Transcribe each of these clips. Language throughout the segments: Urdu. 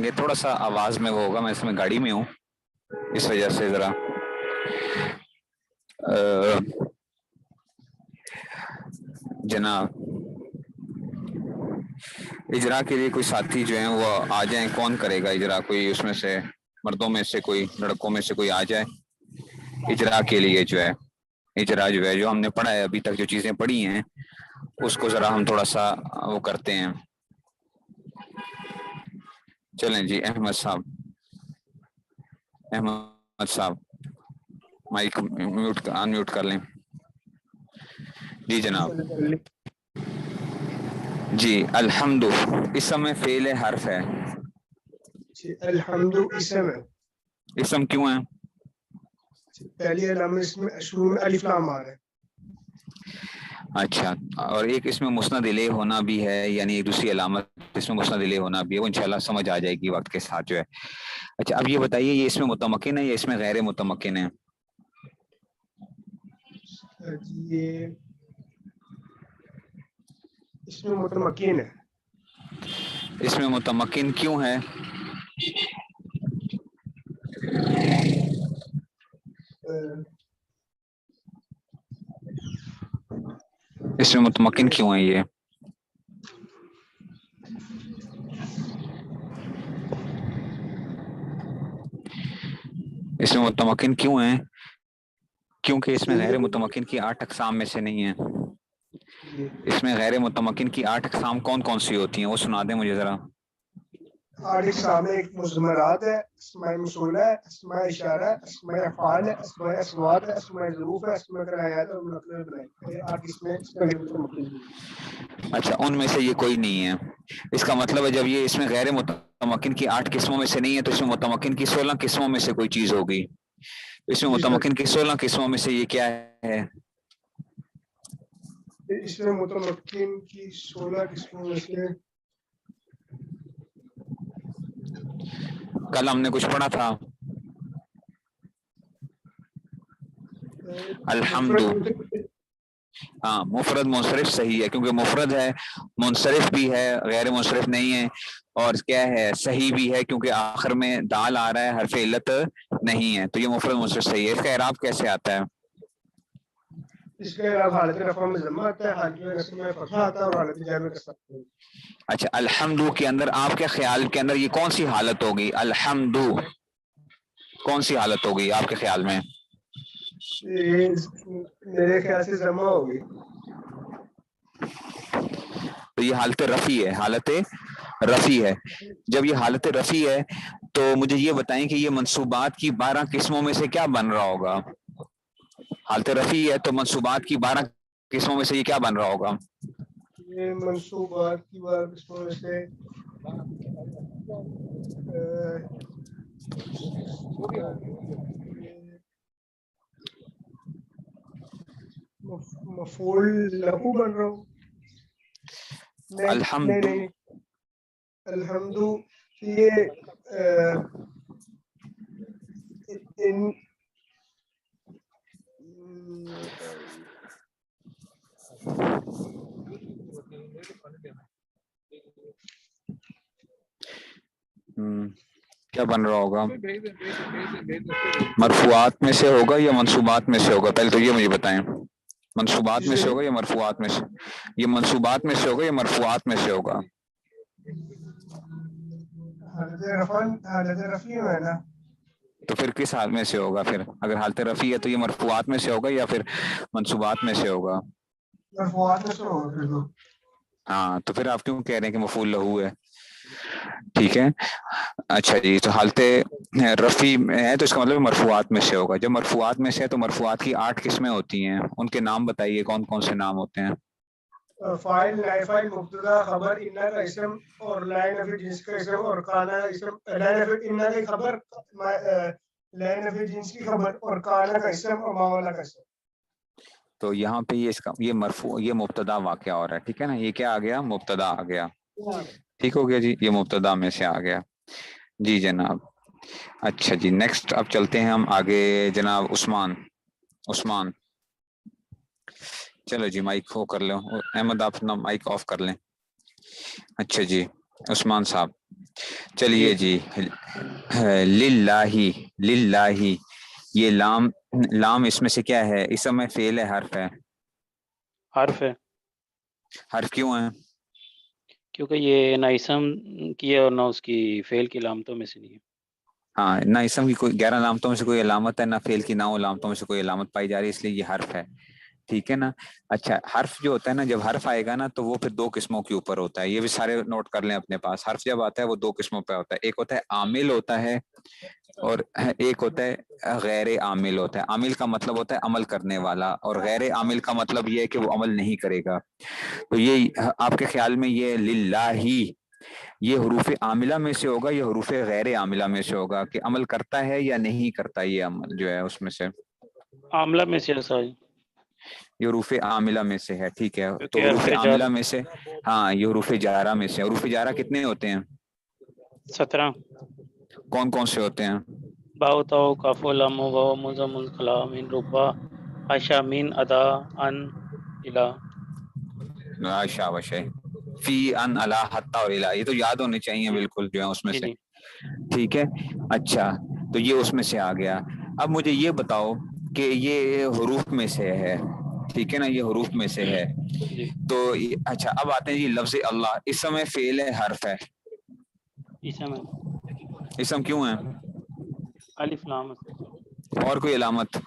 گے، تھوڑا سا آواز میں وہ ہوگا، میں اس میں گاڑی میں ہوں اس وجہ سے ذرا جناب اجرا کے لیے کوئی ساتھی جو ہیں وہ آ جائیں. کون کرے گا اجرا؟ کوئی اس میں سے مردوں میں سے کوئی، لڑکوں میں سے کوئی آ جائے اجرا کے لیے. جو ہے اجرا جو ہے، جو ہم نے پڑھا ہے ابھی تک، جو چیزیں پڑھی ہیں اس کو ذرا ہم تھوڑا سا وہ کرتے ہیں. چلیں جی، احمد صاحب، احمد صاحب مائک میوٹ ان میوٹ کر لیں. جی جناب. جی الحمد اسم فعل حرف ہے. الحمد اسم ہے. اسم کیوں ہے؟ پہلی علامت اس میں شروع میں الف لام آ رہا ہے. اچھا، اور ایک اس میں مسند الیہ ہونا بھی ہے، یعنی ایک دوسری علامت اس میں مسند الیہ ہونا بھی ہے، وہ انشاءاللہ سمجھ آ جائے گی وقت کے ساتھ جو ہے. اچھا اب یہ بتائیے، یہ اس میں متمکن ہے یا اس میں غیر متمکن ہے؟ یہ اس میں متمکن ہے. اس میں متمکن کیوں ہے؟ اس میں متمکن کیوں ہے یہ؟ اس میں متمکن کیوں ہے؟ کیونکہ اس میں غیر متمکن کی 8 اقسام میں سے نہیں ہے. اس میں غیر متمکن کی 8 اقسام کون کون سی ہوتی ہیں وہ سنا دیں مجھے ذرا. 8 اقسام میں ایک مضمرات ہے، اسماء موصولہ ہے، اسماء اشارہ ہے، اسماء افعال ہے، اسماء اصوات ہے، اسماء ظروف ہے، اسماء کنایات اور منقلہ بنائی. 8 قسمیں اس میں غیر متمکن ہیں. اچھا، ان میں سے یہ کوئی نہیں ہے. اس کا مطلب ہے جب یہ اس میں غیر متمکن کی 8 قسموں میں سے نہیں ہے تو اس میں متمکن کی 16 قسموں میں سے کوئی چیز ہوگی. اس میں متمکن کی 16 قسموں میں سے یہ کیا ہے؟ اس میں متمکن کی 16 قسموں میں سے کل ہم نے کچھ پڑھا تھا الحمد. ہاں، مفرد منصرف صحیح ہے کیونکہ مفرد ہے، منصرف بھی ہے، غیر منصرف نہیں ہے، اور کیا ہے صحیح بھی ہے کیونکہ آخر میں دال آ رہا ہے، حرف علت نہیں ہے، تو یہ مفرد منصرف صحیح ہے. اس کا اعراب کیسے آتا ہے؟ اس کا اعراب حالت رفع میں ضمہ آتا ہے، حالت نصب میں فتحہ آتا ہے اور حالت جر میں کسر. اچھا، الحمد کے اندر آپ کے خیال کے اندر یہ کون سی حالت ہوگی؟ الحمد کون سی حالت ہوگی آپ کے خیال میں؟ میرے خیال سے ضمہ ہوگی. تو یہ حالت رفع ہے، حالت رفع ہے. جب یہ حالت رفع ہے تو مجھے یہ بتائیں کہ یہ منصوبات کی 12 قسموں میں سے کیا بن رہا ہوگا؟ حالت رفع ہے تو منصوبات کی 12 قسموں میں سے یہ کیا بن رہا ہوگا؟ یہ منصوبات کی 12 قسموں میں سے مفعول لہو بن رہا ہوں. الحمد نہیں الحمد یہ کیا بن رہا ہوگا؟ مرفوعات میں سے ہوگا یا منصوبات میں سے ہوگا؟ پہلے تو یہ مجھے بتائیں، منصوبات میں سے ہوگا یا مرفوعات میں سے؟ یہ منصوبات میں سے ہوگا یا مرفوعات میں سے ہوگا؟ حالت رفع ہے نا، تو پھر کس حال میں سے ہوگا؟ پھر اگر حالت رفع ہے تو یہ مرفوعات میں سے ہوگا یا پھر منصوبات میں سے ہوگا؟ مرفوعات میں سے ہوگا پھر تو. ہاں، تو پھر آپ کیوں کہہ رہے ہیں کہ مفعول لہو ہے؟ ٹھیک ہے. اچھا جی، تو حالت رفع ہے تو اس کا مطلب مرفوعات میں سے ہوگا. جب مرفوعات میں سے ہے تو مرفوعات کی 8 قسمیں ہوتی ہیں، ان کے نام بتائیے کون کون سے نام ہوتے ہیں؟ فاعل، نائب فاعل، مبتدا، خبر، انا کا اسم اور لائن نفی جنس کا اسم اور کانا کا اسم. لائن نفی انا کا خبر، لائن نفی جنس کی خبر اور کانا کا اسم اور ماولا کا اسم. تو یہاں پہ یہ مرفوع، یہ مبتدا واقعہ ہو رہا ہے، ٹھیک ہے نا. یہ کیا آ گیا؟ مبتدا آ گیا. ٹھیک ہو گیا جی، یہ مبتدا میں سے آ گیا. جی جناب. اچھا جی، نیکسٹ اب چلتے ہیں ہم آگے. جناب عثمان چلو جی، مائک وہ کر لو. احمد آپ اپنا مائک آف کر لیں. اچھا جی عثمان صاحب. چلیے جی للہ للہ یہ لام اس میں سے کیا ہے؟ اسم ہے فعل ہے حرف ہے؟ حرف ہے. حرف کیوں ہے؟ کیونکہ یہ نہ اسم کی ہے اور نہ اس کی فعل کی علامتوں میں سے نہیں ہے. ہاں، نہ اسم کی کوئی 11 علامتوں میں سے کوئی علامت ہے، نہ فعل کی 9 علامتوں میں سے کوئی علامت پائی جا رہی ہے، اس لیے یہ حرف ہے. ٹھیک ہے نا. اچھا، حرف جو ہوتا ہے نا، جب حرف آئے گا نا تو وہ پھر 2 قسموں کے اوپر ہوتا ہے. یہ بھی سارے نوٹ کر لیں اپنے پاس. حرف جب آتا ہے وہ 2 قسموں پہ ہوتا ہے. ایک ہوتا ہے عامل ہوتا ہے اور ایک ہوتا ہے غیر عامل ہوتا ہے. عامل کا مطلب ہوتا ہے عمل کرنے والا، اور غیر عامل کا مطلب یہ ہے کہ وہ عمل نہیں کرے گا. تو یہ آپ کے خیال میں یہ للہ یہ حروف عاملہ میں سے ہوگا یا حروف غیر عاملہ میں سے ہوگا، کہ عمل کرتا ہے یا نہیں کرتا؟ یہ عمل جو ہے اس میں سے عاملہ میں سے ایسا ہے. یہ حروف عاملہ میں سے ہے. ٹھیک ہے، تو کیونکہ حروف حرف جر عاملہ میں سے، ہاں یہ حروف جارہ میں سے. حروف جارہ کتنے ہوتے ہیں؟ 17. کون کون سے ہوتے ہیں؟ باؤ تاؤ کاف لام واو مضم الکلا من ربا عائشہ من ادا ان الہ. عائشہ وشے فی ان اللہ حتی اور الہ، یہ تو یاد ہونے چاہیے بالکل جو ہے اس میں جی سے. جی. ٹھیک ہے. اچھا، تو یہ اس میں سے آ گیا. اب مجھے یہ بتاؤ کہ یہ حروف میں سے ہے. ٹھیک ہے نا، یہ حروف میں سے ہے. جی تو اچھا، اب آتے ہیں جی لفظ اللہ. اسم ہے فعل ہے حرف ہے؟ اسم ہے. اسم کیوں ہے؟ الف لام اور کوئی علامت؟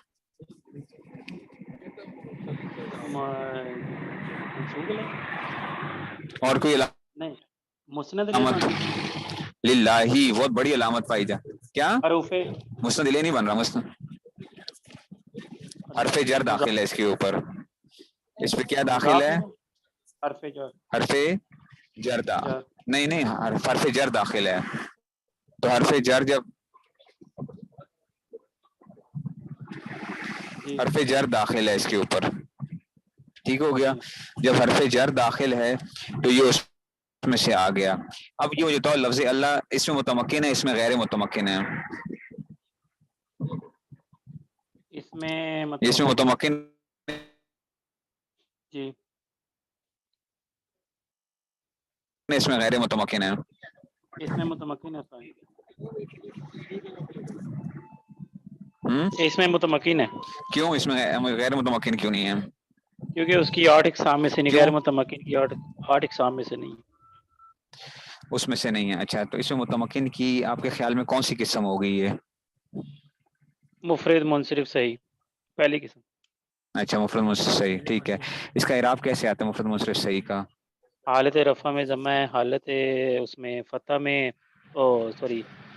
منصوب ہے. اور کوئی نہیں، مسند علامت؟ للہ بہت بڑی علامت پائی جا. کیا حروف مسند لے نہیں بن رہا؟ مسند حرف جر داخل ہے اس کے اوپر. اس پہ کیا داخل ہے؟ حرف جر. حرف جر نہیں حرف جر داخل ہے. تو حرف جر جب حرف جر داخل ہے اس کے اوپر، ٹھیک ہو گیا. جب حرف جر داخل ہے تو یہ اس میں سے آ گیا. اب یہ جو لفظ اللہ اس میں متمکن ہے، اس میں غیر متمکن ہے؟ اس میں متمکن جی. اس میں غیر متمکن ہے. اس میں متمکن ہے. اس میں متمکن ہے. کیوں اس میں غیر متمکن کیوں نہیں ہے؟ کیونکہ اس کی 8 اقسام میں سے نہیں. کیوں غیر متمکن کی 8 اقسام میں سے نہیں. اس میں سے نہیں ہے. اچھا، تو اس میں متمکن کی آپ کے خیال میں کون سی قسم ہو گئی ہے؟ مفرد منصرف صحیح پہلی قسم. اچھا، مفرد منصرف صحیح. ٹھیک ہے. اس کا اعراب کیسے آتا ہے مفرد منصرف صحیح کا؟ حالت رفع میں ضمہ ہے، حالت اس میں فتح میں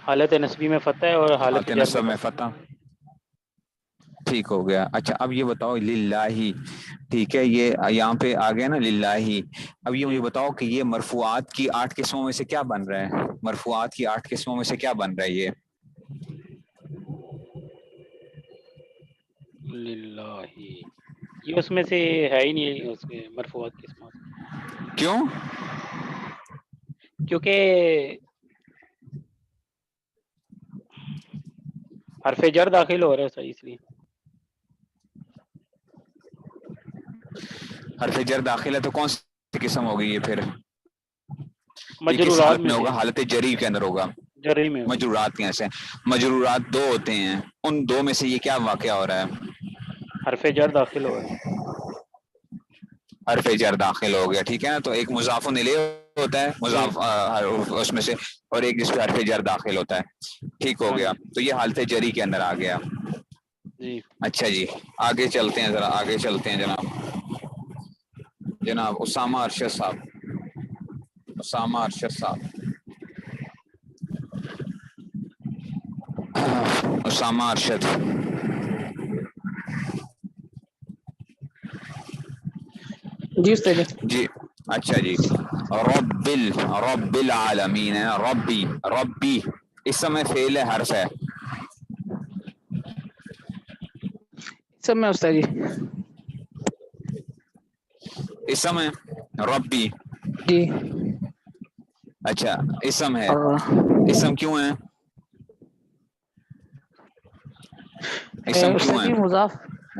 حالت نصبی میں فتح ہے، اور حالت جر نصب میں کسر. فتح. ٹھیک ہو گیا. اچھا، اب یہ بتاؤ للہ، ٹھیک ہے، یہ یہاں پہ آ گیا نا للہ. اب یہ مجھے بتاؤ کہ یہ مرفوعات کی 8 قسموں میں سے کیا بن رہا ہے؟ مرفوعات کی 8 قسموں میں سے کیا بن رہا ہے یہ؟ للہ یہ اس میں سے ہے ہی نہیں. اس کے مرفوعات کی قسمات کیوں؟ کیونکہ حرف جر داخل ہو رہا ہے صحیح، اس لیے. حرف جر داخل ہے تو کون سی قسم ہوگی یہ پھر؟ یہ کس مجرورات حالت میں میں سے ہوگا؟ حالت جری کے اندر ہوگا. جری میں. مجرورات کیسے؟ مجرورات 2 ہوتے ہیں، ان 2 میں سے یہ کیا واقعہ ہو رہا ہے؟ حرف جر داخل ہو رہا ہے. حرف جر داخل ہو گیا. ٹھیک ہے نا. تو ایک مضاف الیہ ہوتا ہے، جی مضاف اس میں سے، اور ایک جس پہ حرف جر داخل ہوتا ہے. ٹھیک ہو ہاں گیا. جی. تو یہ حالت جری کے اندر آ گیا. جی. اچھا جی، آگے چلتے ہیں، ذرا آگے چلتے ہیں جناب اسامہ ارشد صاحب. اسامہ ارشد صاحب. اسامہ ارشد. جی استاد جی. جی اچھا جی. رب العالمین ہے. ربی اسم ہے فعل ہے حرف ہے؟ سب میں استاد جی. اسم ہے ربی. جی. اچھا، اسم ہے. اور اسم کیوں ہے؟ اسم کیوں استاد ہے؟ جی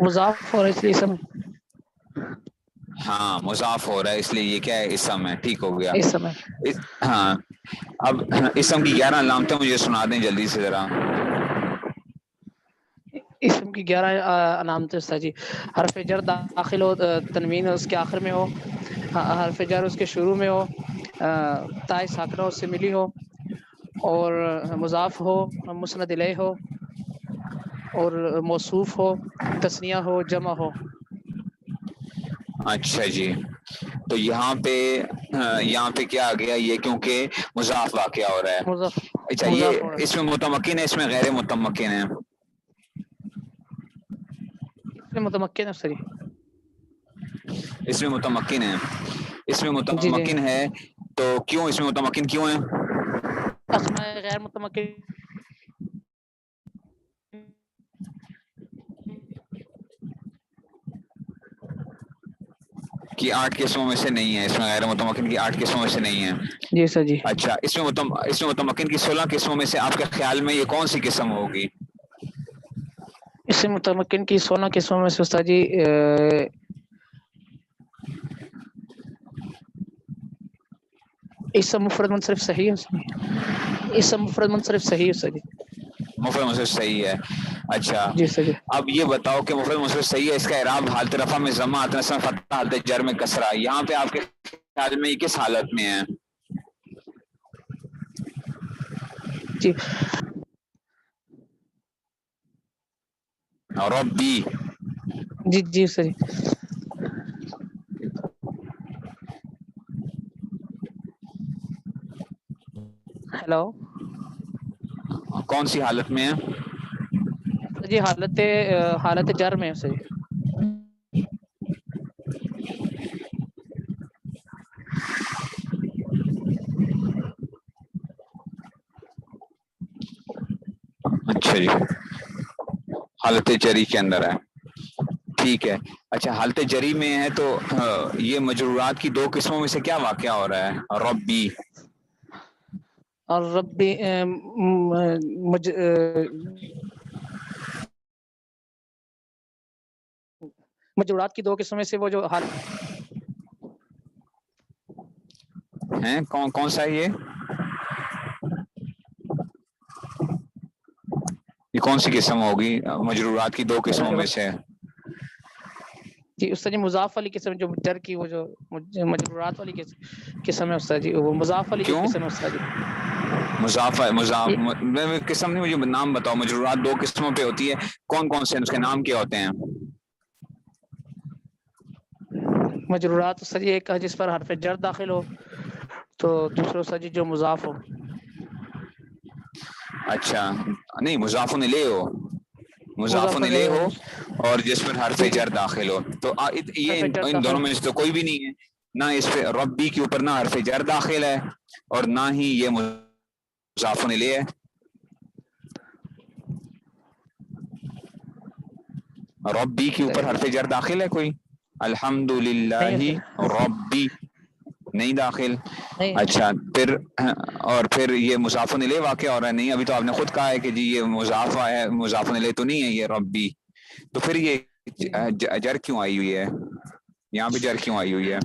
مضاف اور اس لیے اسم. ہاں، مضاف ہو رہا ہے اس لیے یہ کیا ہے؟ اسم ہے. ٹھیک ہو گیا. اس سمے ہاں. اب اسم کی 11 علامتیں مجھے سنا دیں جلدی سے ذرا. اسم کی 11 علامتیں استاد جی. حرف جر داخل ہو، تنوین اس کے آخر میں ہو، حرف جر اس کے شروع میں ہو، تائے ساکنہ اس سے ملی ہو، اور مضاف ہو، مسند الیہ ہو، اور موصوف ہو، تثنیہ ہو، جمع ہو. اچھا جی، تو یہاں پہ کیا آ گیا یہ، کیونکہ مضاف واقعہ ہو رہا ہے. مضاف اچھا، مضاف یہ ہو رہا اس میں متمکن ہے، اس میں غیر متمکن ہے؟ اس میں متمکن ہے استاد جی. اس میں متمکن ہے. اس میں جی جی، متمکن ہے تو کیوں اس میں متمکن کیوں ہے؟ اسماء غیر متمکن کہ 8 قسموں میں سے نہیں ہے، اس میں غیر متمکن کی 8 قسموں میں سے نہیں ہے. جی سر جی. اچھا، اس میں متمکن کی 16 قسموں میں سے آپ کے خیال میں یہ کون سی قسم ہوگی؟ اس سے متمکن کی 16 قسموں میں سے استاد جی اسم مفرد منصرف صحیح ہے استاد جی. اسم مفرد منصرف صحیح ہے استاد جی. مفرد منصرف صحیح ہے. اچھا، جی سر جی. اب یہ بتاؤ کہ مفرد منصرف صحیح ہے، اس کا اعراب حالت رفع میں ضمہ، حالت نصب میں فتح، حالت جر میں کسرہ. یہاں پہ آپ کے خیال میں یہ کس حالت میں ہے؟ جی ربی. جی جی سر جی. ہیلو کون سی حالت میں ہے؟ سر جی حالت جر میں ہے سر جی. اچھا جی، حالت جری کے اندر ہے. ٹھیک ہے. اچھا، حالت جری میں ہے تو یہ مجرورات کی 2 قسموں میں سے کیا واقعہ ہو رہا ہے؟ ربی. اور ربی مجرورات کی 2 قسموں میں سے وہ جو حال ہیں کون سا ہے یہ کون سی قسم ہوگی مجرورات کی 2 قسموں میں سے؟ جی استاد جی مضاف والی قسم جو جر کی وہ جو مجرورات والی قسم ہے استاد جی، وہ مضاف والی جو کیوں قسم ہے استاد جی. مضاف قسم نہیں، مجھے نام بتاؤ. مجرورات 2 قسموں پہ ہوتی ہے، کون کون سے ہیں، اس کے نام کیا ہوتے ہیں؟ مجرورات استاد جی ایک ہے جس پر حرف جر داخل ہو، تو دوسرا استاد جی جو مضاف ہو. اچھا نہیں، مضاف الیہ ہو، مضاف الیہ ہو اور جس پر حرف جی جی جر داخل ہو. تو یہ حرف جر ان داخل دونوں میں سے تو کوئی بھی نہیں ہے، نہ اس پہ ربی کے اوپر نہ حرف جر داخل ہے اور نہ ہی یہ مضاف الیہ ہے. ربی کے اوپر حرف جر داخل ہے کوئی؟ الحمدللہ نہیں ربی نہیں داخل. نہیں اچھا، پھر یہ مضاف الیہ واقع ہو رہا ہے؟ نہیں، ابھی تو آپ نے خود کہا ہے کہ جی یہ مضاف ہے، مضاف الیہ تو نہیں ہے یہ ربی. تو پھر یہ جر کیوں آئی ہوئی ہے یہاں پہ؟ جر کیوں آئی ہوئی ہے؟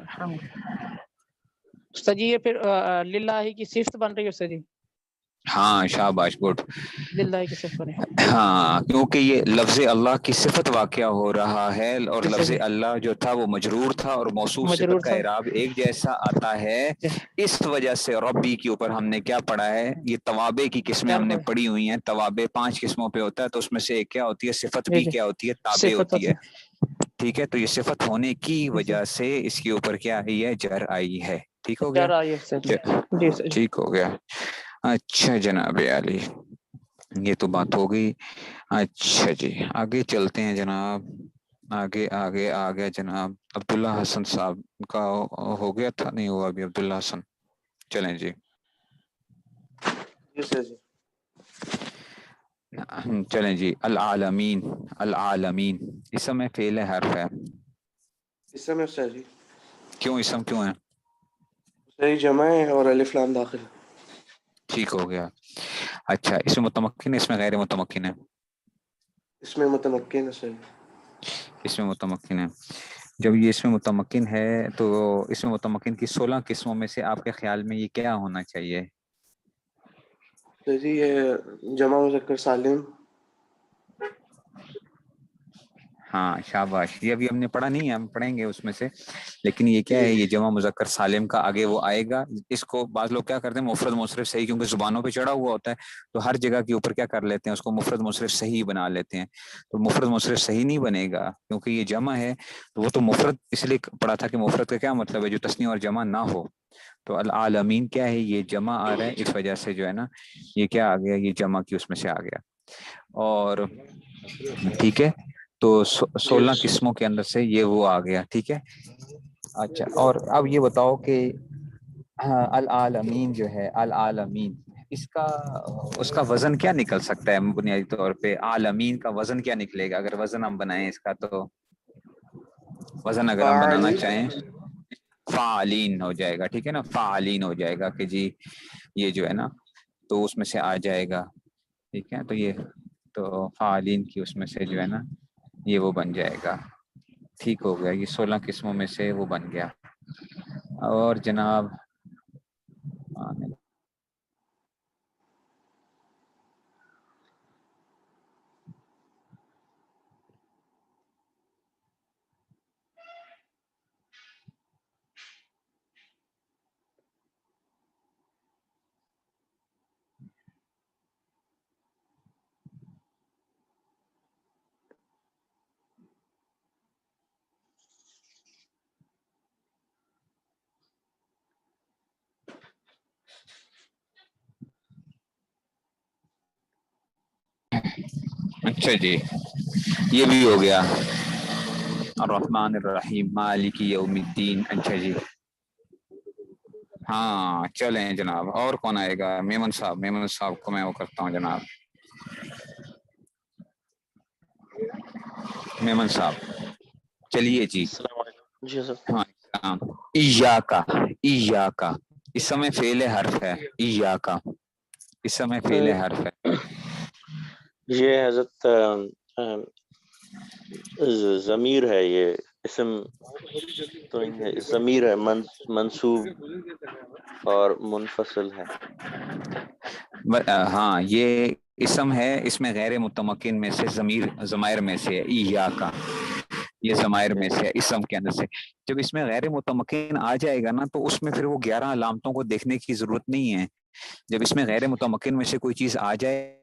استاد جی یہ پھر للہ کی صفت بن رہی ہے استاد جی. ہاں شاباش، گڈ. للہ کی صفت بنے. ہاں، کیونکہ یہ لفظ اللہ کی صفت واقع ہو رہا ہے اور جی سر لفظ جی اللہ جو تھا وہ مجرور تھا اور موصوف مجرور صفت کا تھا. اعراب ایک جیسا آتا ہے. اس وجہ سے ربی کے اوپر ہم نے کیا پڑھا ہے؟ یہ توابع کی قسمیں کیا ہم نے پڑھا؟ پڑھی ہوئی ہیں. توابع 5 قسموں پہ ہوتا ہے، تو اس میں سے ایک کیا ہوتی ہے؟ صفت جی بھی جی کیا ہوتی ہے؟ تابع صفت ہوتی ہے. ٹھیک ہے، تو یہ صفت ہونے کی جی جی وجہ سے اس کے اوپر کیا آئی ہے؟ جر آئی ہے. ٹھیک ہو گیا؟ جر آئی ہے استاد جی. جی سر جی. ٹھیک ہو گیا. اچھا جناب علی، یہ تو بات ہو گئی. اچھا جی، آگے چلتے ہیں جناب. آگے جناب عبداللہ حسن صاحب کا ہو گیا تھا؟ نہیں ہوا ابھی عبداللہ حسن. چلیں جی. جی سر جی. چلیں جی. العالمین. العالمین اسم میں فعل حرف ہے. اسم ہے سر جی. کیوں اسم کیوں ہے؟ صحیح جمع ہے اور الف لام داخل. ٹھیک ہو گیا. اچھا، اس میں متمکن ہے، اس میں غیر متمکن ہے؟ اس میں متمکن ہے سر. اس میں متمکن ہے. جب یہ اس میں متمکن ہے تو اس میں متمکن کی 16 قسموں میں سے آپ کے خیال میں یہ کیا ہونا چاہیے؟ جی یہ جمع مذکر سالم. ہاں شاباش, یہ ابھی ہم نے پڑھا نہیں ہے, ہم پڑھیں گے اس میں سے, لیکن یہ کیا ہے, یہ جمع مذکر سالم کا آگے وہ آئے گا. اس کو بعض لوگ کیا کرتے ہیں مفرد منصرف صحیح, کیونکہ زبانوں پہ چڑھا ہوا ہوتا ہے تو ہر جگہ کے اوپر کیا کر لیتے ہیں, اس کو مفرد منصرف صحیح بنا لیتے ہیں. تو مفرد منصرف صحیح نہیں بنے گا کیونکہ یہ جمع ہے, تو وہ تو مفرد اس لیے پڑھا تھا کہ مفرد کا کیا مطلب ہے, جو تثنیہ اور جمع نہ ہو. تو العالمین کیا ہے, یہ جمع آ رہا ہے, اس وجہ سے جو ہے نا یہ کیا آ گیا, یہ جمع کی اس میں سے آ گیا. اور ٹھیک ہے, تو 16 قسموں کے اندر سے یہ وہ آ گیا. ٹھیک ہے, اچھا. اور اب یہ بتاؤ کہ العالمین جو ہے, العالمین اس کا وزن کیا نکل سکتا ہے بنیادی طور پہ؟ عالمین کا وزن کیا نکلے گا اگر وزن ہم بنائیں اس کا؟ تو وزن اگر ہم بنانا چاہیں فاعلین ہو جائے گا. ٹھیک ہے نا, فاعلین ہو جائے گا کہ جی یہ جو ہے نا تو اس میں سے آ جائے گا. ٹھیک ہے, تو یہ تو فاعلین کی اس میں سے جو ہے نا یہ وہ بن جائے گا. ٹھیک ہو گیا, یہ 16 قسموں میں سے وہ بن گیا. اور جناب اچھا جی, یہ بھی ہو گیا. الرحمن الرحیم مالک یوم الدین. اچھا جی, ہاں چلیں جناب. اور کون آئے گا؟ میمن صاحب, میمن صاحب کو میں وہ کرتا ہوں جناب. میمن صاحب چلیے جی. السلام علیکم. جی سر. ہاں, ایاکا, ایاکا اس سمے فعل حرف ہے. ایاکا اس سمے فعل حرف ہے. یہ حضرت ضمیر ہے, یہ اسم تو ضمیر ہے, منصوب اور منفصل ہے. ہاں یہ اسم ہے, اس میں غیر متمکن میں سے ضمائر میں سے ہے. ایاکا یہ ضمائر میں سے ہے اسم کے اندر سے. جب اس میں غیر متمکن آ جائے گا نا تو اس میں پھر وہ 11 علامتوں کو دیکھنے کی ضرورت نہیں ہے. جب اس میں غیر متمکن میں سے کوئی چیز آ جائے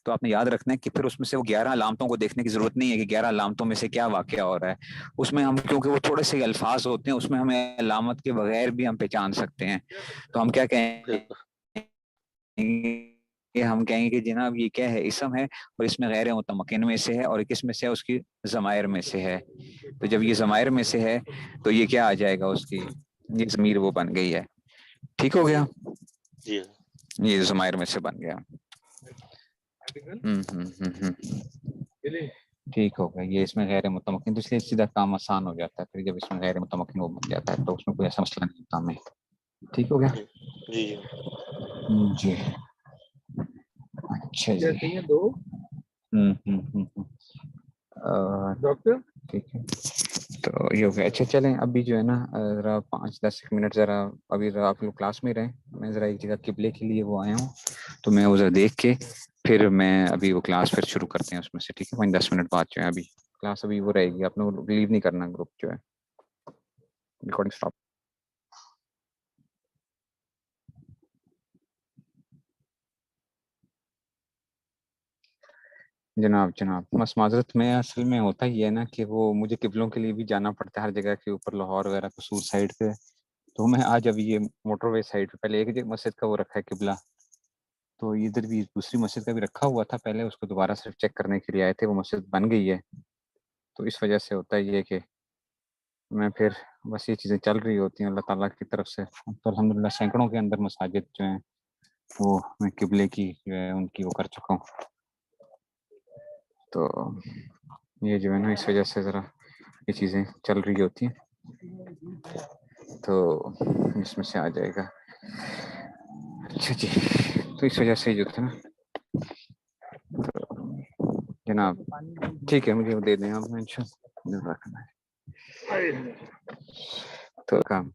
تو آپ نے یاد رکھنا ہے کہ پھر اس میں سے وہ 11 علامتوں کو دیکھنے کی ضرورت نہیں ہے کہ 11 علامتوں میں سے کیا واقعہ ہو رہا ہے. اس میں ہم کیونکہ وہ تھوڑے سے الفاظ ہوتے ہیں, اس میں ہمیں علامت کے بغیر بھی ہم پہچان سکتے ہیں. تو ہم کیا کہیں گے, ہم کہیں گے کہ جناب یہ کیا ہے, اسم ہے اور اس میں غیر متمکن میں سے ہے, اور کس میں سے ہے, اس کی ضمائر میں سے ہے. تو جب یہ ضمائر میں سے ہے تو یہ کیا آ جائے گا, اس کی یہ ضمیر وہ بن گئی ہے. ٹھیک ہو گیا, جی یہ ضمائر میں سے بن گیا. ٹھیک ہو گیا. یہ اس میں غیر متمکن تو اس لیے سیدھا کام آسان ہو جاتا ہے. پھر جب اس میں غیر متمکن وہ بن جاتا ہے تو اس میں کوئی ایسا مسئلہ نہیں ہوتا ہمیں. ٹھیک ہو گیا جی جی. اچھا جی. ڈاکٹر ٹھیک ہے, تو یہ ہو گیا. اچھا چلیں, ابھی جو ہے نا ذرا 5-10 منٹ ذرا ابھی آپ لوگ کلاس میں رہیں. میں ذرا ایک جگہ قبلے کے لیے وہ آیا ہوں, تو میں ادھر دیکھ کے پھر میں ابھی وہ کلاس پھر شروع کرتے ہیں اس میں سے. ٹھیک ہے, 5-10 منٹ بعد جو ہے ابھی کلاس ابھی وہ رہے گی. آپ لوگ لیو نہیں کرنا, گروپ جو ہے ریکارڈنگ اسٹاپ. جناب بس معذرت, میں اصل میں ہوتا ہی ہے نا کہ وہ مجھے قبلوں کے لیے بھی جانا پڑتا ہے ہر جگہ کے اوپر, لاہور وغیرہ قصور سائڈ پہ. تو میں آج ابھی یہ موٹر وے سائڈ پہ پہلے ایک مسجد کا وہ رکھا ہے قبلہ, تو ادھر بھی دوسری مسجد کا بھی رکھا ہوا تھا پہلے, اس کو دوبارہ صرف چیک کرنے کے لیے آئے تھے. وہ مسجد بن گئی ہے تو اس وجہ سے ہوتا ہی ہے کہ میں پھر بس یہ چیزیں چل رہی ہوتی ہیں اللہ تعالیٰ کی طرف سے. تو الحمدللہ سینکڑوں کے اندر مساجد جو ہیں وہ میں قبلے کی جو ہے ان کی وہ کر چکا ہوں. تو یہ جو ہے نا اس وجہ سے ذرا یہ چیزیں چل رہی ہوتی ہیں, تو اس میں سے آ جائے گا. اچھا جی, تو اس وجہ سے جو تھا نا جناب ٹھیک ہے, مجھے وہ دے دیں آپ میں تو کام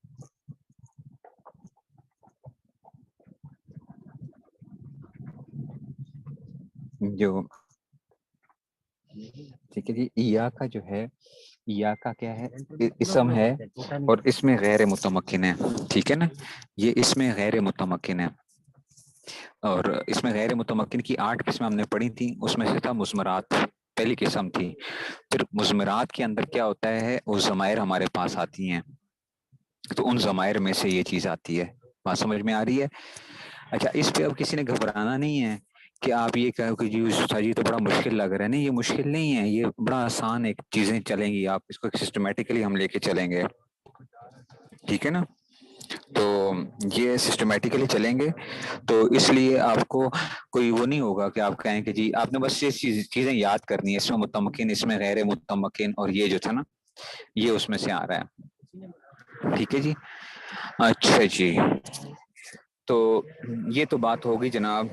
جو ٹھیک ہے جی، ایا کا جو ہے، ایا کا کیا ہے، اسم ہے اور اس میں غیر متمکن ہے، ٹھیک ہے نا، یہ اس میں غیر متمکن ہے، اور اس میں غیر متمکن کی 8 قسمیں ہم نے پڑھی تھی، اس میں سے تھا مضمرات، پہلی قسم تھی۔ پھر مضمرات کے اندر کیا ہوتا ہے، وہ ضمائر ہمارے پاس آتی ہیں، تو ان ضمائر میں سے یہ چیز آتی ہے، بات سمجھ میں آ رہی ہے؟ اچھا، اس پہ اب کسی نے گھبرانا نہیں ہے کہ آپ یہ کہو کہ جی تو بڑا مشکل لگ رہا ہے، نہیں، یہ مشکل نہیں ہے، یہ بڑا آسان ایک چیزیں چلیں گی، آپ اس کو سسٹمیٹکلی ہم لے کے چلیں گے، ٹھیک ہے نا، تو یہ سسٹمیٹکلی چلیں گے، تو اس لیے آپ کو کوئی وہ نہیں ہوگا کہ آپ کہیں کہ جی آپ نے بس یہ چیزیں یاد کرنی ہے، اس میں متمکن، اس میں غیر متمکن، اور یہ جو تھا نا یہ اس میں سے آ رہا ہے، ٹھیک ہے جی۔ اچھا جی، تو یہ تو بات ہوگی جناب،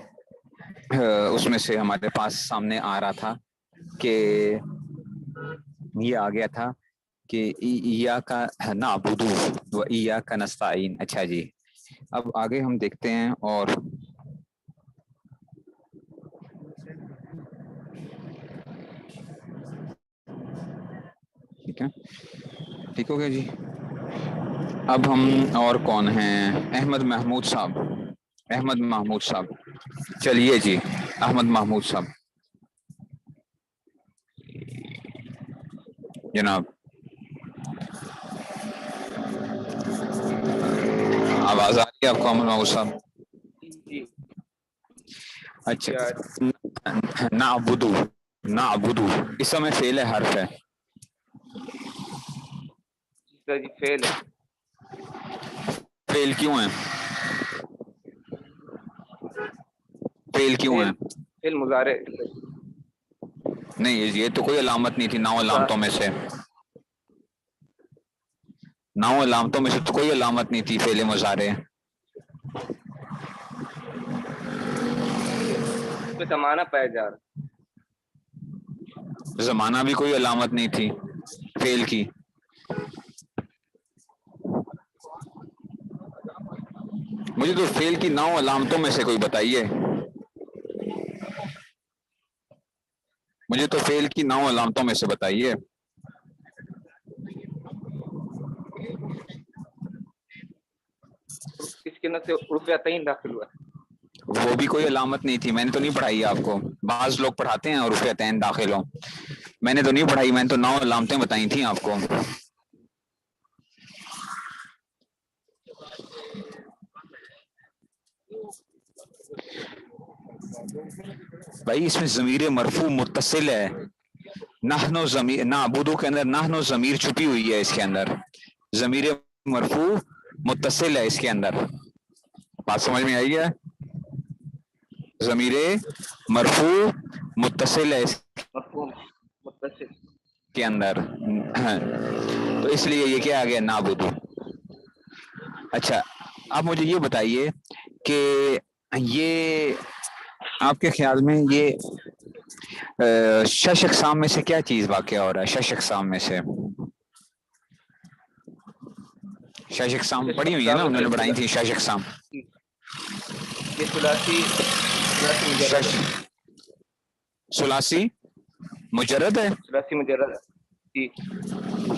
اس میں سے ہمارے پاس سامنے آ رہا تھا کہ یہ آ گیا تھا کہ ایاک نعبد و ایاک نستعین۔ اچھا جی، اب آگے ہم دیکھتے ہیں، اور ٹھیک ہے، ٹھیک ہو گیا جی۔ اب ہم اور کون ہیں، احمد محمود صاحب، احمد محمود صاحب، چلیے جی، احمد محمود صاحب جناب، آواز آ رہی ہے آپ کو احمد محمود صاحب؟ اچھا، نعبدو، نعبدو اس میں فعل ہے، حرف ہے، فعل ہے، فعل کیوں ہے، فعل کیوں ہے؟ فعل مضارع، نہیں، یہ تو کوئی علامت نہیں تھی 9 علامتوں میں سے، 9 علامتوں میں سے تو کوئی علامت نہیں تھی فعل مضارع، اس پہ زمانہ پایا جا رہا، زمانہ بھی کوئی علامت نہیں تھی فعل کی، مجھے تو فعل کی 9 علامتوں میں سے کوئی بتائیے، مجھے تو فعل کی 9 علامتوں میں سے بتائیے، اس کے اندر سے حروف عطین داخل ہوا ہے، وہ بھی کوئی علامت نہیں تھی، میں نے تو نہیں پڑھائی آپ کو، بعض لوگ پڑھاتے ہیں حروف عطین داخل ہو، میں نے تو نہیں پڑھائی، میں نے تو 9 علامتیں بتائی تھیں آپ کو، بھائی اس میں ضمیر مرفوع متصل ہے، نحنو ضمیر، نعبدو کے اندر نحنو ضمیر چھپی ہوئی ہے، اس کے اندر ضمیر مرفوع متصل ہے، اس کے اندر بات سمجھ میں آئی ہے، ضمیر مرفوع متصل ہے اس مفہوم متصل، کے اندر، تو اس لیے یہ کیا آ گیا، نعبدو۔ اچھا، اب مجھے یہ بتائیے کہ یہ آپ کے خیال میں یہ شش اقسام میں سے کیا چیز واقع ہو رہا ہے، شش اقسام میں سے، شش اقسام پڑھی ہوئی ہے نا، انہوں نے بڑھائی تھی شش اقسام، یہ ثلاثی مجرد ہے، ثلاثی مجرد ہے، ثلاثی مجرد ہے جی،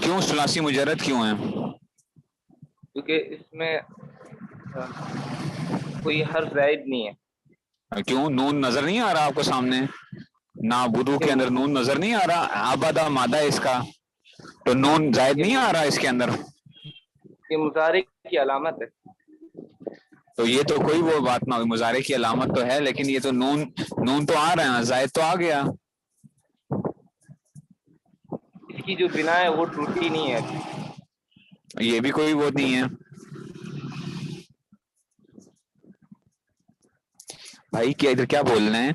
کیوں ثلاثی مجرد کیوں ہے؟ کیونکہ اس میں کوئی حرف زائد نہیں ہے، کیوں، نون نظر نہیں آ رہا آپ کو سامنے، نعبدو کے اندر نون نظر نہیں آ رہا، آبادہ مادہ اس کا، تو نون زائد نہیں آ رہا اس کے اندر، یہ مضارع کی علامت ہے، تو یہ تو کوئی وہ بات نہ ہوئی، مضارع کی علامت تو ہے، لیکن یہ تو نون تو آ رہا ہے، زائد تو آ گیا، اس کی جو بنا ہے وہ ٹوٹی نہیں ہے ابھی، یہ بھی کوئی وہ نہیں ہے بھائی، کیا ادھر کیا بولنا ہے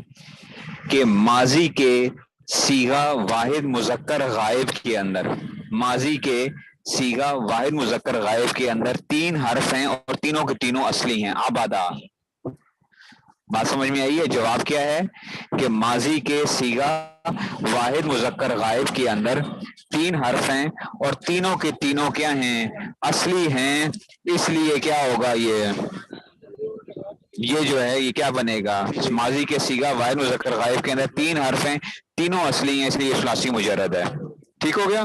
کہ ماضی کے صیغہ واحد مذکر غائب کے اندر، ماضی کے صیغہ واحد مذکر غائب کے اندر 3 حرف ہیں اور تینوں کے تینوں اصلی ہیں، آبادہ، بات سمجھ میں آئی ہے؟ جواب کیا ہے کہ ماضی کے صیغہ واحد مذکر غائب کے اندر 3 حرف ہیں اور تینوں کے تینوں کیا ہیں، اصلی ہیں، اس لیے کیا ہوگا، یہ جو ہے یہ کیا بنے گا, ماضی کے صیغہ واحد مذکر غائب کے اندر 3 حرف ہیں, تینوں اصلی ہیں, اس لیے یہ ثلاثی مجرد ہے. ٹھیک ہو گیا,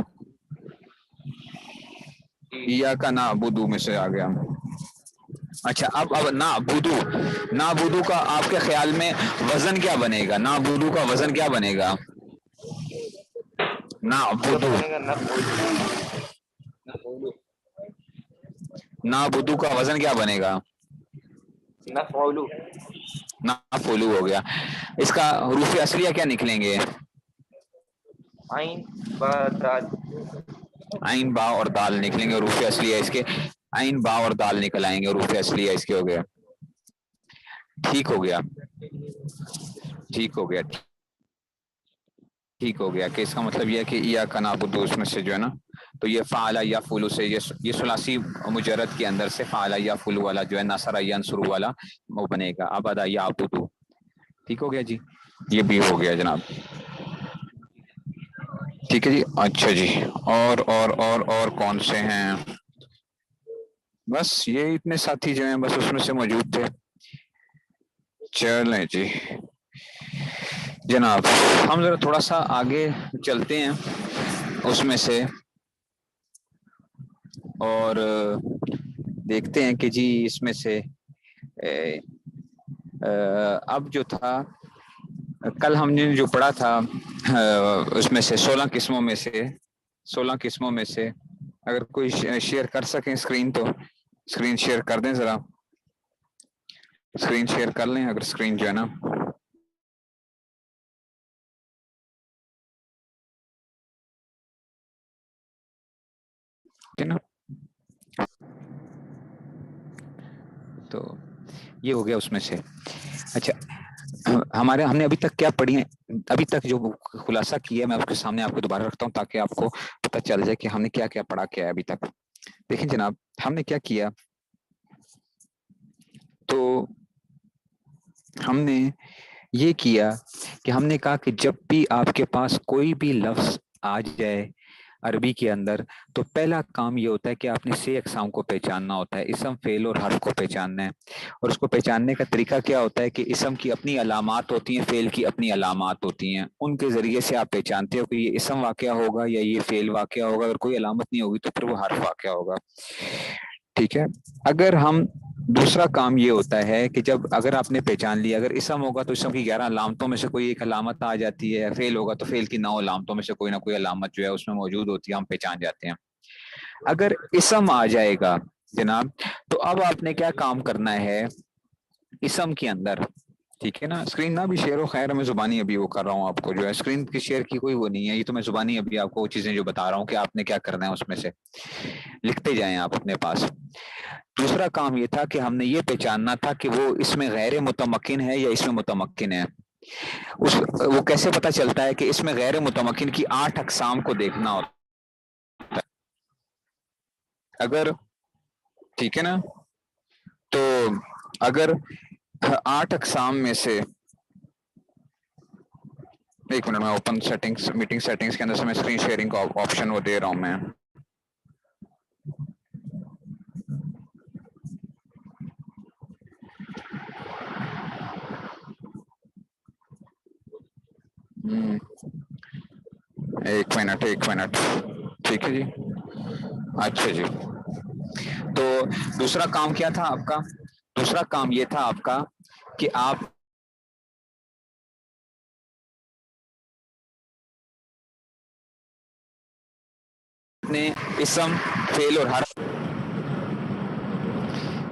یا کا نعبدو میں سے آ گیا. اچھا اب نعبدو کا آپ کے خیال میں وزن کیا بنے گا؟ نعبدو کا وزن کیا بنے گا؟ نعبدو کا وزن کیا بنے گا؟ نفعلو ہو گیا. اس کا حروف اصلیہ کیا نکلیں گے؟ عین با دال. عین با اور دال نکلیں گے حروف اصلیہ اس کے. عین با اور دال نکل آئیں گے حروف اصلیہ اس کے. ہو گیا, ٹھیک ہو گیا, ٹھیک ہو گیا, ٹھیک ہو گیا. کہ اس کا مطلب یہ ہے کہ یا کا نعبدو اس میں سے جو ہے نا, تو یہ فعل یفعل سے یہ ثلاثی مجرد کے اندر سے فعل یفعل والا جو ہے نصر ینصر والا وہ بنے گا. ابدا یعبدو. ٹھیک ہو گیا جی, یہ بھی ہو گیا جناب. ٹھیک ہے جی. اچھا جی, اور کون سے ہیں؟ بس یہ اتنے ساتھی جو ہیں بس اس میں سے موجود تھے. چلیں جی جناب, ہم ذرا تھوڑا سا آگے چلتے ہیں اس میں سے اور دیکھتے ہیں کہ جی اس میں سے اب جو تھا کل ہم نے جو پڑھا تھا اس میں سے 16 قسموں میں سے اگر کوئی شیئر کر سکیں اسکرین تو اسکرین شیئر کر دیں, ذرا اسکرین شیئر کر لیں اگر اسکرین جو ہے نا. تو یہ ہو گیا اس میں سے. اچھا ہم نے ابھی تک کیا پڑھی ہے, ابھی تک جو خلاصہ کیا ہے میں اس کے سامنے آپ کو دوبارہ رکھتا ہوں تاکہ آپ کو پتہ چل جائے کہ ہم نے کیا کیا پڑھا کیا ہے ابھی تک. دیکھیں جناب, ہم نے کیا کیا, تو ہم نے یہ کیا کہ ہم نے کہا کہ جب بھی آپ کے پاس کوئی بھی لفظ آ جائے عربی کے اندر تو پہلا کام یہ ہوتا ہے کہ آپ نے 6 اقسام کو پہچاننا ہوتا ہے. اسم, فعل اور حرف کو پہچاننا ہے. اور اس کو پہچاننے کا طریقہ کیا ہوتا ہے کہ اسم کی اپنی علامات ہوتی ہیں, فعل کی اپنی علامات ہوتی ہیں. ان کے ذریعے سے آپ پہچانتے ہو کہ یہ اسم واقعہ ہوگا یا یہ فعل واقعہ ہوگا. اگر کوئی علامت نہیں ہوگی تو پھر وہ حرف واقعہ ہوگا. ٹھیک ہے. اگر ہم دوسرا کام یہ ہوتا ہے کہ جب اگر آپ نے پہچان لیا, اگر اسم ہوگا تو اسم کی 11 علامتوں میں سے کوئی ایک علامت آ جاتی ہے, فعل ہوگا تو فعل کی 9 علامتوں میں سے کوئی نہ کوئی علامت جو ہے اس میں موجود ہوتی ہے, ہم پہچان جاتے ہیں. اگر اسم آ جائے گا جناب تو اب آپ نے کیا کام کرنا ہے اسم کے اندر, ٹھیک ہے نا. اسکرین نہ بھی شیئر ہو, خیر میں زبانی ابھی وہ کر رہا ہوں آپ کو, جو ہے اسکرین کی شیئر کی کوئی وہ نہیں ہے, یہ تو میں زبانی ابھی آپ کو وہ چیزیں جو بتا رہا ہوں کہ آپ نے کیا کرنا ہے اس میں سے لکھتے جائیں آپ اپنے پاس. دوسرا کام یہ تھا کہ ہم نے یہ پہچاننا تھا کہ وہ اس میں غیر متمکن ہے یا اس میں متمکن ہے. وہ کیسے پتہ چلتا ہے کہ اس میں غیر متمکن کی 8 اقسام کو دیکھنا ہوتا ہے. اگر ٹھیک ہے نا, تو اگر 8 اقسام میں سے, ایک منٹ میں اوپن سیٹنگز, میٹنگ سیٹنگز کے اندر سے میں اسکرین شیئرنگ کا آپشن وہ دے رہا ہوں میں. ایک منٹ ٹھیک ہے جی. اچھا جی, تو دوسرا کام کیا تھا آپ کا؟ دوسرا کام یہ تھا آپ کا کہ آپ نے اسم, فعل اور حرف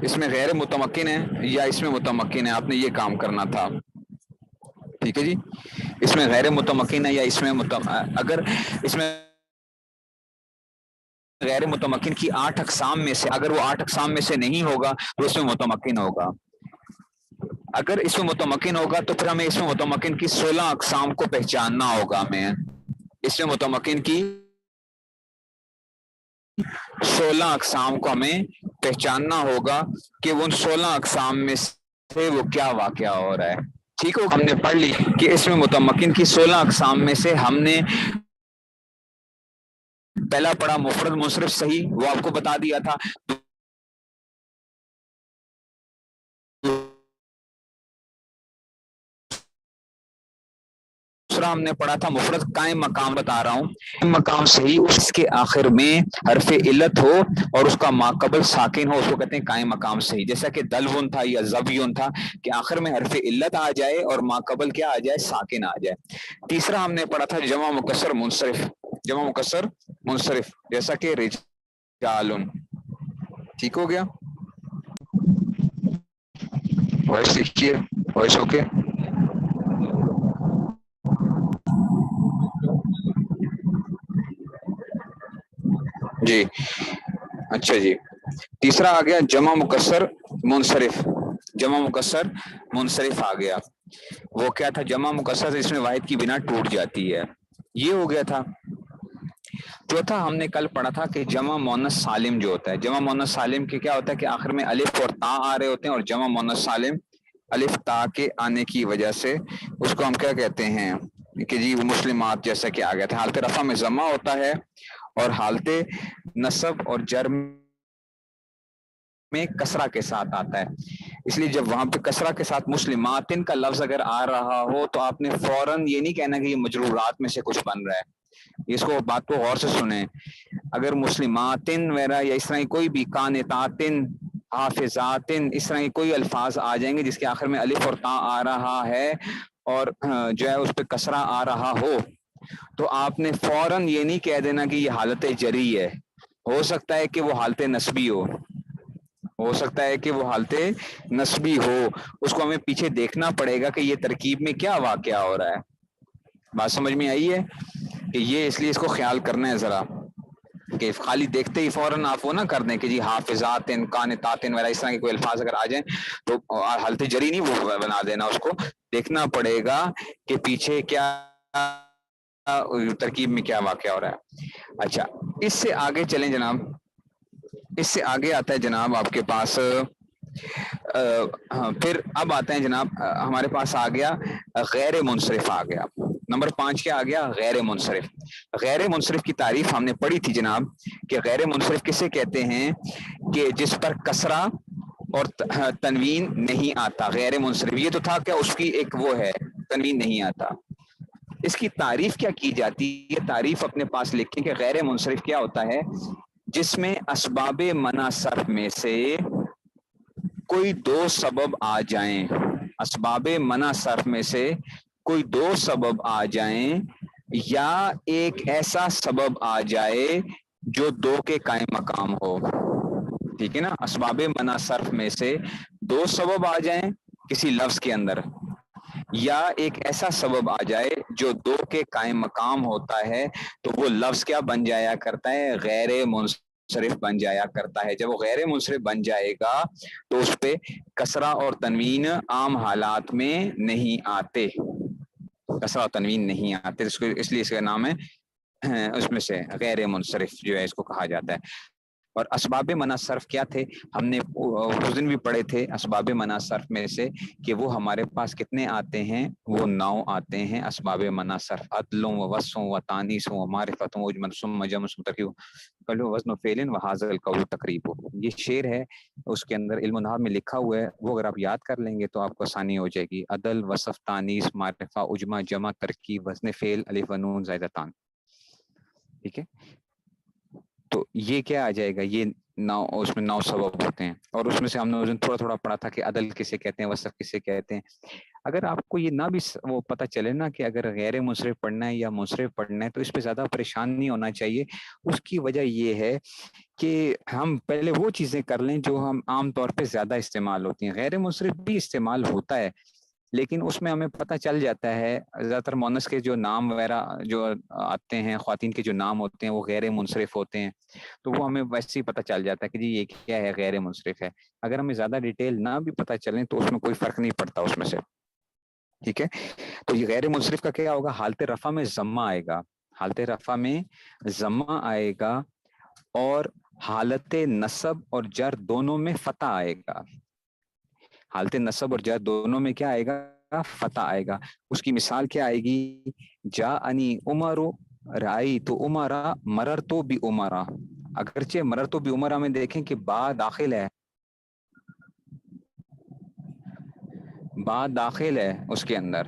اس میں غیر متمکن ہے یا اس میں متمکن ہے, آپ نے یہ کام کرنا تھا. ٹھیک ہے جی, اس میں غیر متمکن ہے یا اس میں اگر اس میں غیر متمکن کی 8 اقسام میں سے اگر وہ 8 اقسام میں سے نہیں ہوگا تو اس میں متمکن ہوگا. اگر اس میں متمکن ہوگا تو پھر ہمیں اس میں متمکن کی 16 اقسام کو پہچاننا ہوگا. ہمیں اس میں متمکن کی 16 اقسام کو ہمیں پہچاننا ہوگا کہ وہ 16 اقسام میں سے وہ کیا واقعہ ہو رہا ہے. ٹھیک ہو, ہم نے پڑھ لی کہ اس میں متمکن کی 16 اقسام میں سے ہم نے پہلا پڑھا مفرد منصرف صحیح, وہ آپ کو بتا دیا تھا. دوسرا ہم نے پڑھا تھا مفرد قائم مقام، بتا رہا ہوں مقام سے ہی اس کے آخر میں حرف علت ہو اور اس کا ماقبل ساکن ہو، اس کو کہتے ہیں قائم مقام سے ہی، جیسا کہ دلون تھا یا زبیون تھا کہ آخر میں حرف علت آ جائے اور ماقبل کیا آ جائے، ساکن آ جائے۔ تیسرا ہم نے پڑھا تھا جمع مکسر منصرف، جمع مکسر منصرف جیسا کہ رجالن، ٹھیک ہو گیا؟ وائس لکھیے، وائس اوکے؟ جی اچھا جی، تیسرا آ گیا جمع مکسر منصرف، جمع مکسر منصرف آ گیا، وہ کیا تھا؟ جمع مکسر اس میں واحد کی بنا ٹوٹ جاتی ہے، یہ ہو گیا تھا۔ چوتھا ہم نے کل پڑھا تھا کہ جمع مؤنث سالم جو ہوتا ہے، جمع مؤنث سالم کے کیا ہوتا ہے کہ آخر میں الف اور تا آ رہے ہوتے ہیں، اور جمع مؤنث سالم الف تا کے آنے کی وجہ سے اس کو ہم کیا کہتے ہیں کہ جی مسلمات جیسا کہ آ گیا تھا، حالت رفع میں ضمہ ہوتا ہے اور حالت نصب اور جر میں کسرہ کے ساتھ آتا ہے، اس لیے جب وہاں پہ کسرہ کے ساتھ مسلماتن کا لفظ اگر آ رہا ہو تو آپ نے فوراً یہ نہیں کہنا کہ یہ مجرورات میں سے کچھ بن رہا ہے، اس کو بات کو غور سے سنیں۔ اگر مسلماتن وغیرہ یا اس طرح کی کوئی بھی قانتاتن حافظاتن اس طرح کی کوئی الفاظ آ جائیں گے جس کے آخر میں الف اور تا آ رہا ہے اور جو ہے اس پہ کسرہ آ رہا ہو تو آپ نے فوراً یہ نہیں کہہ دینا کہ یہ حالت جری ہے، ہو سکتا ہے کہ وہ حالت نسبی ہو سکتا ہے کہ وہ حالت نسبی ہو، اس کو ہمیں پیچھے دیکھنا پڑے گا کہ یہ ترکیب میں کیا واقعہ ہو رہا ہے۔ بات سمجھ میں آئی ہے کہ یہ اس لیے اس کو خیال کرنا ہے ذرا کہ خالی دیکھتے ہی فوراً آپ وہ نہ کر دیں کہ جی حافظات قانتات وغیرہ اس طرح کے کوئی الفاظ اگر آ جائیں تو حالت جری نہیں وہ بنا دینا، اس کو دیکھنا پڑے گا کہ پیچھے کیا ترکیب میں کیا واقعہ ہو رہا ہے۔ اچھا اس سے آگے چلیں جناب، اس سے آگے آتا ہے جناب آپ کے پاس پھر اب آتے ہیں جناب ہمارے پاس آ گیا غیر منصرف، آ گیا نمبر 5 کیا آ گیا؟ غیر منصرف۔ غیر منصرف کی تعریف ہم نے پڑھی تھی جناب کہ غیر منصرف کسے کہتے ہیں کہ جس پر کسرہ اور تنوین نہیں آتا، غیر منصرف یہ تو تھا کہ اس کی ایک وہ ہے تنوین نہیں آتا۔ اس کی تعریف کیا کی جاتی ہے؟ تعریف اپنے پاس لکھیں کہ غیر منصرف کیا ہوتا ہے؟ جس میں اسباب منع صرف میں سے کوئی دو سبب آ جائیں، اسباب منع صرف میں سے کوئی دو سبب آ جائیں یا ایک ایسا سبب آ جائے جو دو کے قائم مقام ہو، ٹھیک ہے نا؟ اسباب منع صرف میں سے دو سبب آ جائیں کسی لفظ کے اندر یا ایک ایسا سبب آ جائے جو دو کے قائم مقام ہوتا ہے تو وہ لفظ کیا بن جایا کرتا ہے؟ غیر منصرف بن جایا کرتا ہے۔ جب وہ غیر منصرف بن جائے گا تو اس پہ کسرہ اور تنوین عام حالات میں نہیں آتے، کسرہ اور تنوین نہیں آتے، اس لیے اس کا نام ہے اس میں سے غیر منصرف جو ہے اس کو کہا جاتا ہے۔ اور اسباب منع صرف کیا تھے؟ ہم نے اس دن بھی پڑھے تھے اسباب منع صرف میں سے کہ وہ ہمارے پاس کتنے آتے ہیں؟ وہ 9 آتے ہیں اسباب منع صرف، عدل و وصف و تانیث و معرفت و اجمل ثم جمع ثم ترکیب قول وزن و فعل و حاضر القول تقریب۔ یہ شعر ہے، اس کے اندر علم النحو میں لکھا ہوا ہے، وہ اگر آپ یاد کر لیں گے تو آپ کو آسانی ہو جائے گی۔ عدل، وصف، تانیث، معرفہ، اجمع، جمع، ترکیب، وزن فعل، الف و نون زائدتان، ٹھیک ہے؟ تو یہ کیا آ جائے گا؟ یہ 9 اس میں 9 سبب ہوتے ہیں، اور اس میں سے ہم نے تھوڑا تھوڑا پڑھا تھا کہ عدل کسے کہتے ہیں، وصف کسے کہتے ہیں۔ اگر آپ کو یہ نہ بھی وہ پتہ چلے نا کہ اگر غیر منصرف پڑھنا ہے یا منصرف پڑھنا ہے تو اس پہ زیادہ پریشان نہیں ہونا چاہیے۔ اس کی وجہ یہ ہے کہ ہم پہلے وہ چیزیں کر لیں جو ہم عام طور پہ زیادہ استعمال ہوتی ہیں۔ غیر منصرف بھی استعمال ہوتا ہے لیکن اس میں ہمیں پتہ چل جاتا ہے، زیادہ تر مؤنث کے جو نام وغیرہ جو آتے ہیں، خواتین کے جو نام ہوتے ہیں وہ غیر منصرف ہوتے ہیں، تو وہ ہمیں ویسے ہی پتہ چل جاتا ہے کہ جی یہ کیا ہے، غیر منصرف ہے۔ اگر ہمیں زیادہ ڈیٹیل نہ بھی پتہ چلیں تو اس میں کوئی فرق نہیں پڑتا اس میں سے، ٹھیک ہے؟ تو یہ غیر منصرف کا کیا ہوگا؟ حالت رفع میں ضمہ آئے گا، حالت رفع میں ضمہ آئے گا اور حالت نصب اور جر دونوں میں فتح آئے گا۔ حالت نصب اور جر دونوں میں کیا آئے گا؟ فتح آئے گا۔ اس کی مثال کیا آئے گی؟ جاءنی عمر رأیت عمرا مررت بعمرا، اگرچہ مررت بعمرا میں دیکھیں کہ با داخل ہے، با داخل ہے اس کے اندر،